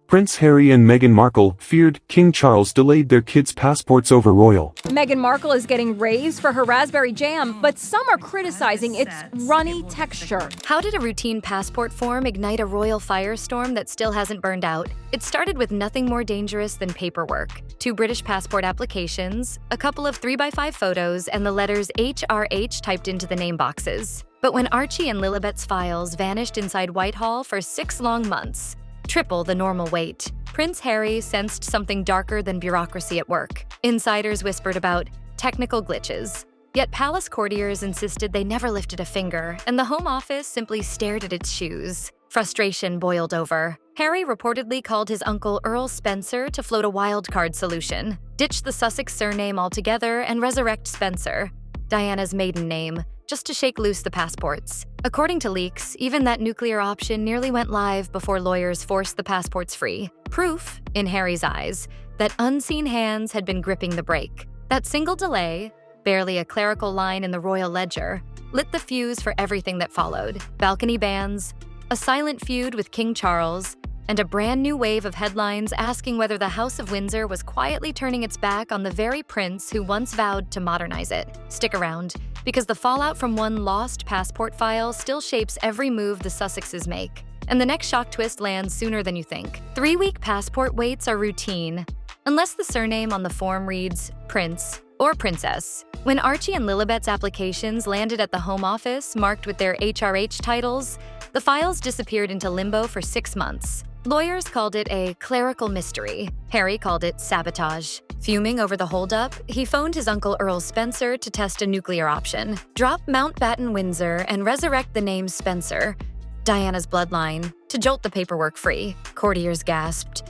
Prince Harry and Meghan Markle feared King Charles delayed their kids' passports over royal. Meghan Markle is getting raised for her raspberry jam, but some are criticizing its runny texture. How did a routine passport form ignite a royal firestorm that still hasn't burned out? It started with nothing more dangerous than paperwork. 2 British passport applications, a couple of 3x5 photos, and the letters HRH typed into the name boxes. But when Archie and Lilibet's files vanished inside Whitehall for 6 long months, triple the normal wait, Prince Harry sensed something darker than bureaucracy at work. Insiders whispered about technical glitches. Yet palace courtiers insisted they never lifted a finger, and the Home Office simply stared at its shoes. Frustration boiled over. Harry reportedly called his uncle Earl Spencer to float a wildcard solution, ditch the Sussex surname altogether, and resurrect Spencer, Diana's maiden name, just to shake loose the passports. According to leaks, even that nuclear option nearly went live before lawyers forced the passports free. Proof, in Harry's eyes, that unseen hands had been gripping the brake. That single delay, barely a clerical line in the royal ledger, lit the fuse for everything that followed. Balcony bans, a silent feud with King Charles, and a brand new wave of headlines asking whether the House of Windsor was quietly turning its back on the very prince who once vowed to modernize it. Stick around, because the fallout from one lost passport file still shapes every move the Sussexes make. And the next shock twist lands sooner than you think. 3-week passport waits are routine, unless the surname on the form reads Prince or Princess. When Archie and Lilibet's applications landed at the Home Office marked with their HRH titles, the files disappeared into limbo for 6 months. Lawyers called it a clerical mystery. Harry called it sabotage. Fuming over the holdup, he phoned his uncle Earl Spencer to test a nuclear option. Drop Mountbatten Windsor and resurrect the name Spencer, Diana's bloodline, to jolt the paperwork free. Courtiers gasped.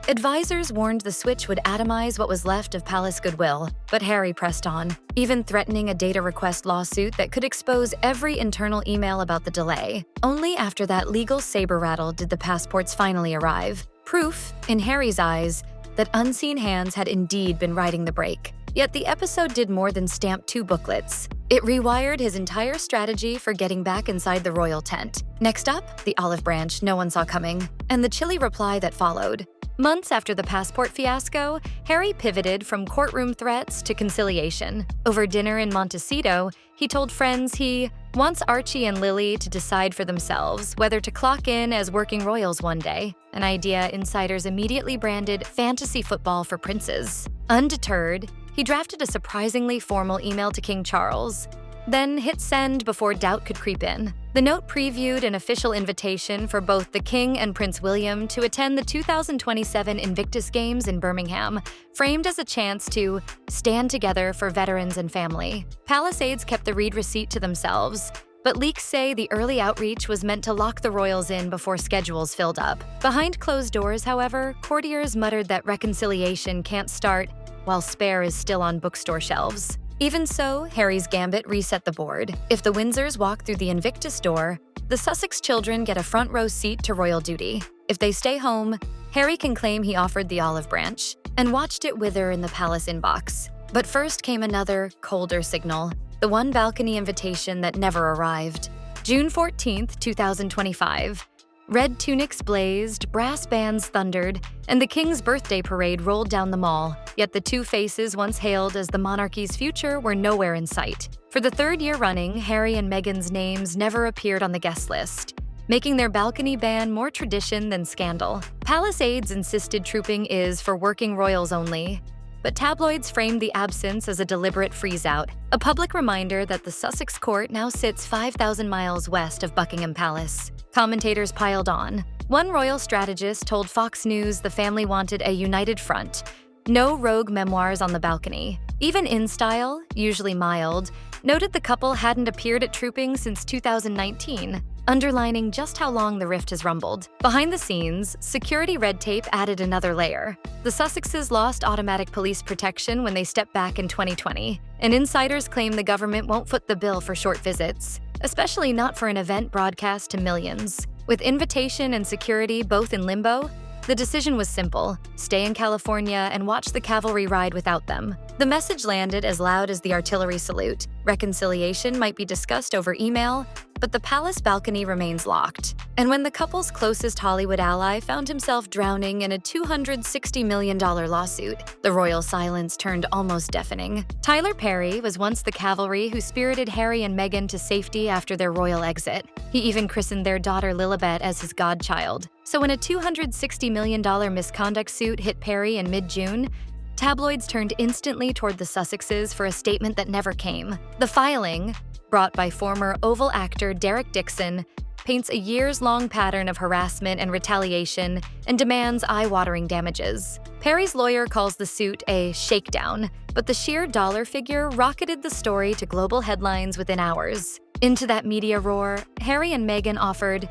Advisors warned the switch would atomize what was left of palace goodwill, but Harry pressed on, even threatening a data request lawsuit that could expose every internal email about the delay. Only after that legal saber rattle did the passports finally arrive. Proof, in Harry's eyes, that unseen hands had indeed been riding the brake. Yet the episode did more than stamp 2 booklets. It rewired his entire strategy for getting back inside the royal tent. Next up, the olive branch no one saw coming, and the chilly reply that followed. Months after the passport fiasco, Harry pivoted from courtroom threats to conciliation. Over dinner in Montecito, he told friends he wants Archie and Lily to decide for themselves whether to clock in as working royals one day, an idea insiders immediately branded fantasy football for princes. Undeterred, he drafted a surprisingly formal email to King Charles, then hit send before doubt could creep in. The note previewed an official invitation for both the King and Prince William to attend the 2027 Invictus Games in Birmingham, framed as a chance to stand together for veterans and family. Palace aides kept the read receipt to themselves, but leaks say the early outreach was meant to lock the royals in before schedules filled up. Behind closed doors, however, courtiers muttered that reconciliation can't start while Spare is still on bookstore shelves. Even so, Harry's gambit reset the board. If the Windsors walk through the Invictus door, the Sussex children get a front row seat to royal duty. If they stay home, Harry can claim he offered the olive branch and watched it wither in the palace inbox. But first came another, colder signal, the one balcony invitation that never arrived. June 14th, 2025. Red tunics blazed, brass bands thundered, and the king's birthday parade rolled down the mall. Yet the 2 faces once hailed as the monarchy's future were nowhere in sight. For the 3rd year running, Harry and Meghan's names never appeared on the guest list, making their balcony ban more tradition than scandal. Palace aides insisted trooping is for working royals only, but tabloids framed the absence as a deliberate freeze-out, a public reminder that the Sussex court now sits 5,000 miles west of Buckingham Palace. Commentators piled on. One royal strategist told Fox News the family wanted a united front, no rogue memoirs on the balcony. Even InStyle, usually mild, noted the couple hadn't appeared at trooping since 2019, underlining just how long the rift has rumbled. Behind the scenes, security red tape added another layer. The Sussexes lost automatic police protection when they stepped back in 2020, and insiders claim the government won't foot the bill for short visits, especially not for an event broadcast to millions. With invitation and security both in limbo, the decision was simple: stay in California and watch the cavalry ride without them. The message landed as loud as the artillery salute. Reconciliation might be discussed over email, but the palace balcony remains locked. And when the couple's closest Hollywood ally found himself drowning in a $260 million lawsuit, the royal silence turned almost deafening. Tyler Perry was once the cavalry who spirited Harry and Meghan to safety after their royal exit. He even christened their daughter Lilibet as his godchild. So when a $260 million misconduct suit hit Perry in mid-June, tabloids turned instantly toward the Sussexes for a statement that never came. The filing, brought by former Oval actor Derek Dixon, paints a years-long pattern of harassment and retaliation and demands eye-watering damages. Perry's lawyer calls the suit a shakedown, but the sheer dollar figure rocketed the story to global headlines within hours. Into that media roar, Harry and Meghan offered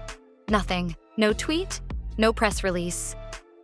nothing. No tweet, no press release,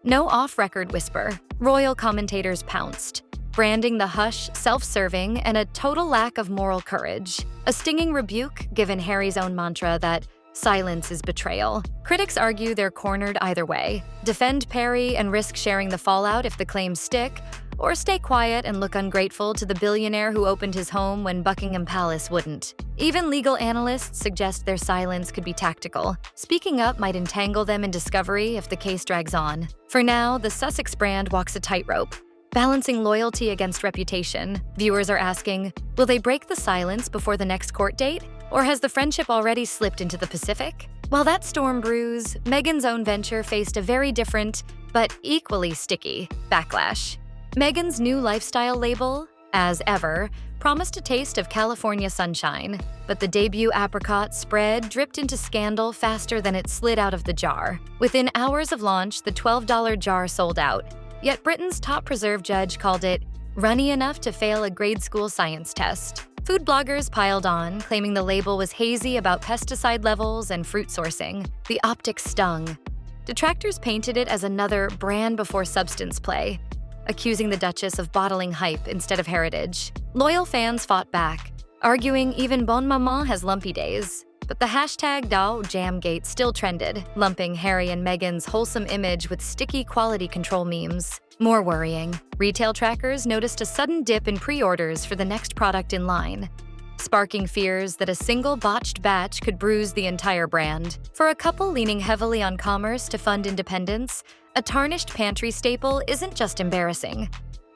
no off-record whisper. Royal commentators pounced, branding the hush self-serving and a total lack of moral courage, a stinging rebuke given Harry's own mantra that silence is betrayal. Critics argue they're cornered either way: defend Perry and risk sharing the fallout if the claims stick, or stay quiet and look ungrateful to the billionaire who opened his home when Buckingham Palace wouldn't. Even legal analysts suggest their silence could be tactical. Speaking up might entangle them in discovery if the case drags on. For now, the Sussex brand walks a tightrope, balancing loyalty against reputation. Viewers are asking, will they break the silence before the next court date? Or has the friendship already slipped into the Pacific? While that storm brews, Meghan's own venture faced a very different, but equally sticky, backlash. Meghan's new lifestyle label, as ever, promised a taste of California sunshine, but the debut apricot spread dripped into scandal faster than it slid out of the jar. Within hours of launch, the $12 jar sold out, yet Britain's top preserve judge called it runny enough to fail a grade school science test. Food bloggers piled on, claiming the label was hazy about pesticide levels and fruit sourcing. The optics stung. Detractors painted it as another brand before substance play, accusing the Duchess of bottling hype instead of heritage. Loyal fans fought back, arguing even Bon Maman has lumpy days. But the hashtag JamGate still trended, lumping Harry and Meghan's wholesome image with sticky quality control memes. More worrying, retail trackers noticed a sudden dip in pre-orders for the next product in line, sparking fears that a single botched batch could bruise the entire brand. For a couple leaning heavily on commerce to fund independence, a tarnished pantry staple isn't just embarrassing.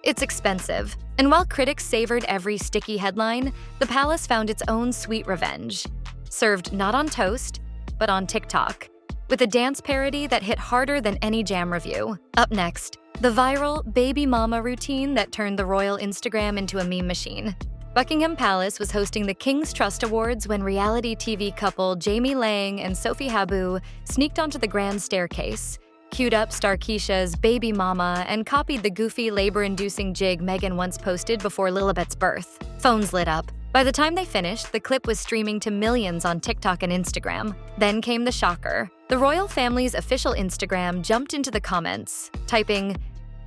It's expensive. And while critics savored every sticky headline, the palace found its own sweet revenge. Served not on toast, but on TikTok, with a dance parody that hit harder than any jam review. Up next, the viral baby mama routine that turned the royal Instagram into a meme machine. Buckingham Palace was hosting the King's Trust Awards when reality TV couple Jamie Lang and Sophie Habu sneaked onto the grand staircase, queued up star Keisha's baby mama, and copied the goofy, labor-inducing jig Meghan once posted before Lilibet's birth. Phones lit up. By the time they finished, the clip was streaming to millions on TikTok and Instagram. Then came the shocker. The royal family's official Instagram jumped into the comments, typing,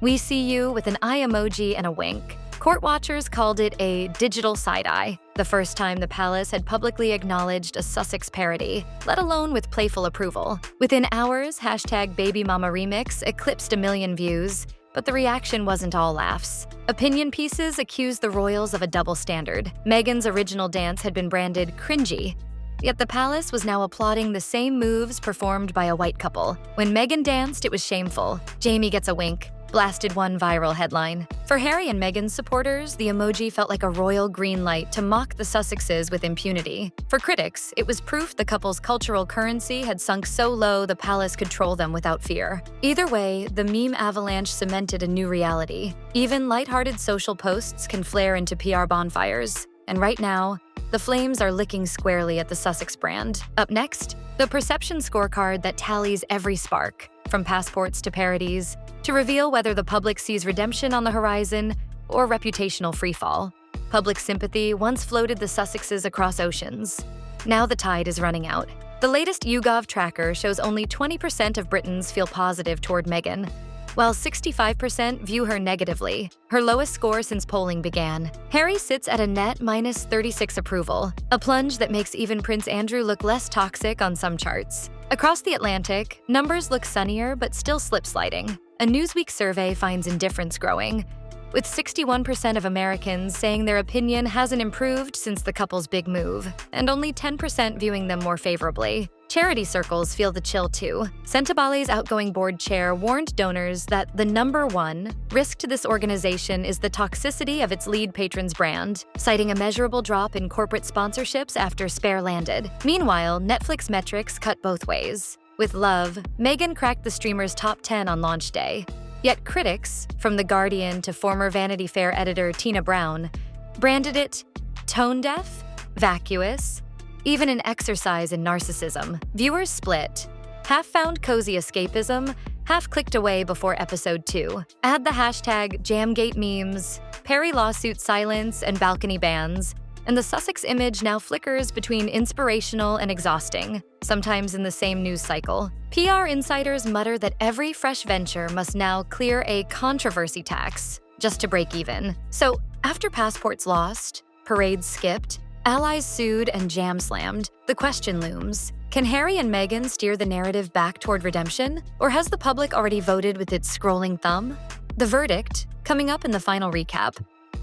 "We see you," with an eye emoji and a wink. Court watchers called it a digital side-eye, the first time the palace had publicly acknowledged a Sussex parody, let alone with playful approval. Within hours, #BabyMamaRemix eclipsed 1 million views, but the reaction wasn't all laughs. Opinion pieces accused the royals of a double standard. Meghan's original dance had been branded cringy, yet the palace was now applauding the same moves performed by a white couple. When Meghan danced, it was shameful. Jamie gets a wink, blasted one viral headline. For Harry and Meghan's supporters, the emoji felt like a royal green light to mock the Sussexes with impunity. For critics, it was proof the couple's cultural currency had sunk so low the palace could troll them without fear. Either way, the meme avalanche cemented a new reality. Even lighthearted social posts can flare into PR bonfires. And right now, the flames are licking squarely at the Sussex brand. Up next, the perception scorecard that tallies every spark, from passports to parodies, to reveal whether the public sees redemption on the horizon or reputational freefall. Public sympathy once floated the Sussexes across oceans. Now the tide is running out. The latest YouGov tracker shows only 20% of Britons feel positive toward Meghan, while 65% view her negatively, her lowest score since polling began. Harry sits at a net -36 approval, a plunge that makes even Prince Andrew look less toxic on some charts. Across the Atlantic, numbers look sunnier but still slip-sliding. A Newsweek survey finds indifference growing, with 61% of Americans saying their opinion hasn't improved since the couple's big move, and only 10% viewing them more favorably. Charity circles feel the chill too. Sentebale's outgoing board chair warned donors that the #1 risk to this organization is the toxicity of its lead patron's brand, citing a measurable drop in corporate sponsorships after Spare landed. Meanwhile, Netflix metrics cut both ways. With Love, Meghan cracked the streamer's top 10 on launch day. Yet critics, from The Guardian to former Vanity Fair editor Tina Brown, branded it tone-deaf, vacuous, even an exercise in narcissism. Viewers split. Half found cozy escapism, half clicked away before episode 2. Add the hashtag JamGate memes, Perry lawsuit silence, and balcony bans, and the Sussex image now flickers between inspirational and exhausting, sometimes in the same news cycle. PR insiders mutter that every fresh venture must now clear a controversy tax, just to break even. So, after passports lost, parades skipped, allies sued, and jam slammed, the question looms: can Harry and Meghan steer the narrative back toward redemption? Or has the public already voted with its scrolling thumb? The verdict, coming up in the final recap,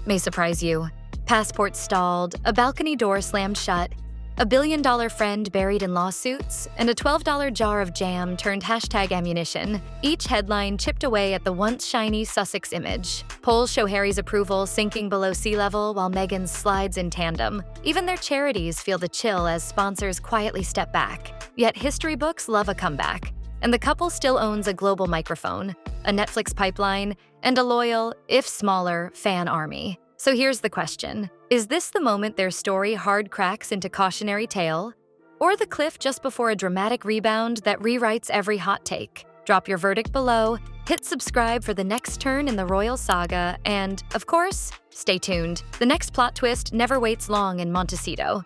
may surprise you. Passports stalled, a balcony door slammed shut, a billion-dollar friend buried in lawsuits, and a $12 jar of jam turned hashtag ammunition. Each headline chipped away at the once shiny Sussex image. Polls show Harry's approval sinking below sea level while Meghan's slides in tandem. Even their charities feel the chill as sponsors quietly step back. Yet history books love a comeback. And the couple still owns a global microphone, a Netflix pipeline, and a loyal, if smaller, fan army. So here's the question. Is this the moment their story hard cracks into cautionary tale? Or the cliff just before a dramatic rebound that rewrites every hot take? Drop your verdict below, hit subscribe for the next turn in the royal saga, and, of course, stay tuned. The next plot twist never waits long in Montecito.